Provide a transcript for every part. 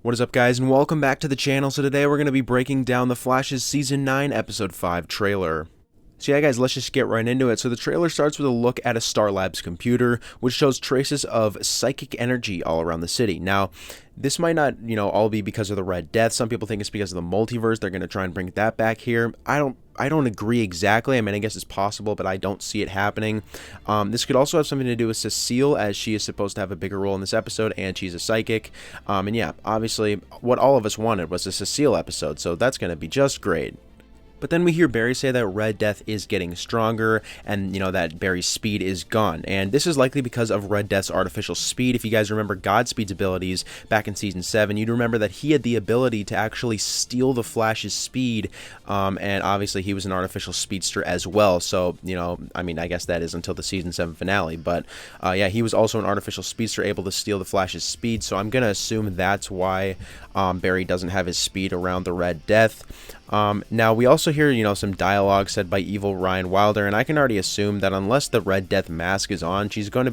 What is up, guys, and welcome back to the channel. So today we're going to be breaking down The Flash's Season 9 Episode 5 trailer. So yeah, guys, let's just get right into it. So the trailer starts with a look at a Star Labs computer, which shows traces of psychic energy all around the city. Now, this might not, all be because of the Red Death. Some people think it's because of the multiverse. They're going to try and bring that back here. I don't agree exactly. I mean, I guess it's possible, but I don't see it happening. This could also have something to do with Cecile, as she is supposed to have a bigger role in this episode, and she's a psychic. And yeah, obviously, what all of us wanted was a Cecile episode, so that's going to be just great. But then we hear Barry say that Red Death is getting stronger and, that Barry's speed is gone. And this is likely because of Red Death's artificial speed. If you guys remember Godspeed's abilities back in Season 7, you'd remember that he had the ability to actually steal the Flash's speed. And obviously he was an artificial speedster as well. So, I mean, I guess that is until the Season 7 finale. But yeah, he was also an artificial speedster able to steal the Flash's speed. So I'm going to assume that's why Barry doesn't have his speed around the Red Death. Now we also hear, some dialogue said by evil Ryan Wilder, and I can already assume that unless the Red Death mask is on, she's not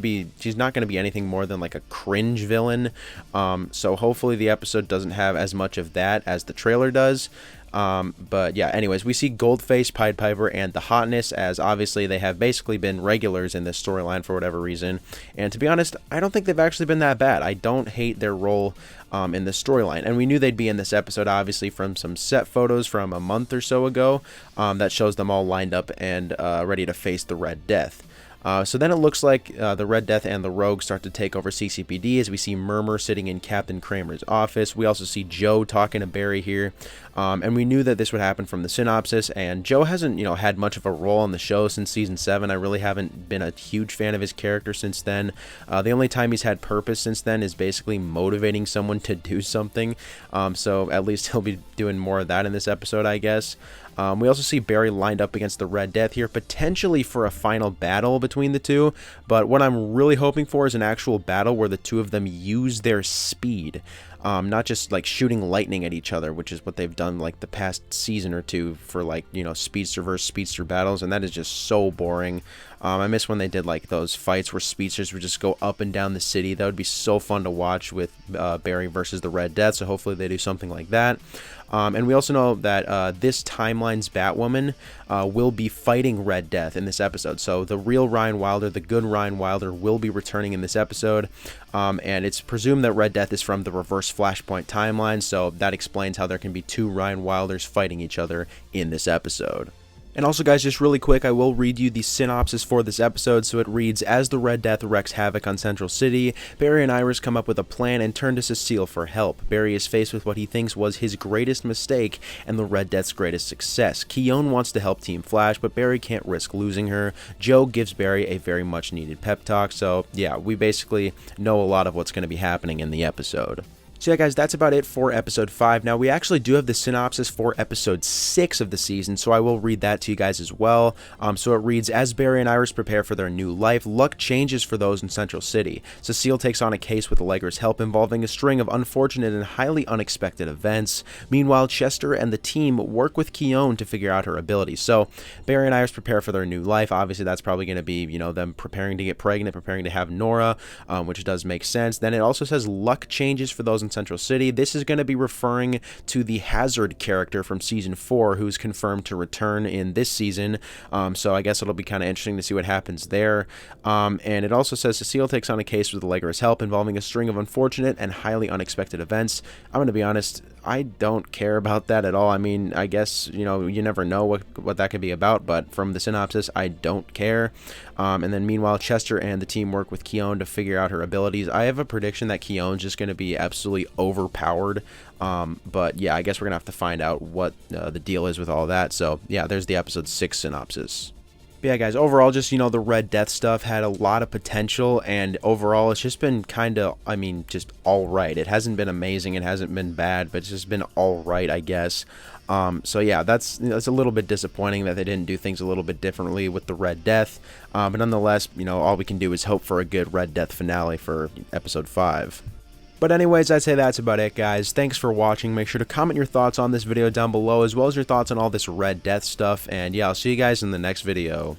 going to be anything more than like a cringe villain. So hopefully the episode doesn't have as much of that as the trailer does. But yeah, anyways, we see Goldface, Pied Piper, and the Hotness, as obviously they have basically been regulars in this storyline for whatever reason. And to be honest, I don't think they've actually been that bad. I don't hate their role in the storyline. And we knew they'd be in this episode, obviously, from some set photos from a month or so ago that shows them all lined up and ready to face the Red Death. So then it looks like the Red Death and the Rogue start to take over CCPD as we see Murmur sitting in Captain Kramer's office. We also see Joe talking to Barry here. And we knew that this would happen from the synopsis, and Joe hasn't, had much of a role in the show since Season 7. I really haven't been a huge fan of his character since then. The only time he's had purpose since then is basically motivating someone to do something. So at least he'll be doing more of that in this episode, I guess. We also see Barry lined up against the Red Death here, potentially for a final battle between the two, but what I'm really hoping for is an actual battle where the two of them use their speed. Not just like shooting lightning at each other, which is what they've done like the past season or two for like, speedster versus speedster battles, and that is just so boring. I miss when they did like those fights where speedsters would just go up and down the city. That would be so fun to watch with Barry versus the Red Death, so hopefully they do something like that. And we also know that this timeline's Batwoman will be fighting Red Death in this episode. So the real Ryan Wilder, the good Ryan Wilder, will be returning in this episode. And it's presumed that Red Death is from the Reverse Flashpoint timeline, so that explains how there can be two Ryan Wilders fighting each other in this episode. And also, guys, just really quick, I will read you the synopsis for this episode. So it reads, as the Red Death wreaks havoc on Central City, Barry and Iris come up with a plan and turn to Cecile for help. Barry is faced with what he thinks was his greatest mistake and the Red Death's greatest success. Keone wants to help Team Flash, but Barry can't risk losing her. Joe gives Barry a very much needed pep talk. So yeah, we basically know a lot of what's going to be happening in the episode. So yeah, guys, that's about it for Episode 5. Now, we actually do have the synopsis for Episode 6 of the season, so I will read that to you guys as well. So it reads, as Barry and Iris prepare for their new life, luck changes for those in Central City. Cecile takes on a case with Allegra's help involving a string of unfortunate and highly unexpected events. Meanwhile, Chester and the team work with Keone to figure out her abilities. So Barry and Iris prepare for their new life. Obviously, that's probably going to be, them preparing to get pregnant, preparing to have Nora, which does make sense. Then it also says luck changes for those in Central City. This is going to be referring to the Hazard character from Season 4, who's confirmed to return in this season. So I guess it'll be kind of interesting to see what happens there. And it also says Cecile takes on a case with Allegra's help involving a string of unfortunate and highly unexpected events. I'm going to be honest, I don't care about that at all. I mean, I guess, you never know what that could be about, but from the synopsis, I don't care. And then meanwhile, Chester and the team work with Keone to figure out her abilities. I have a prediction that Keone's just going to be absolutely overpowered. But yeah, I guess we're going to have to find out what the deal is with all that. So yeah, there's the Episode 6 synopsis. But yeah, guys, overall, just, the Red Death stuff had a lot of potential, and overall, it's just been kind of, just all right. It hasn't been amazing, it hasn't been bad, but it's just been all right, I guess. So yeah, that's a little bit disappointing that they didn't do things a little bit differently with the Red Death. But nonetheless, all we can do is hope for a good Red Death finale for Episode 5. But anyways, I'd say that's about it, guys. Thanks for watching. Make sure to comment your thoughts on this video down below, as well as your thoughts on all this Red Death stuff. And yeah, I'll see you guys in the next video.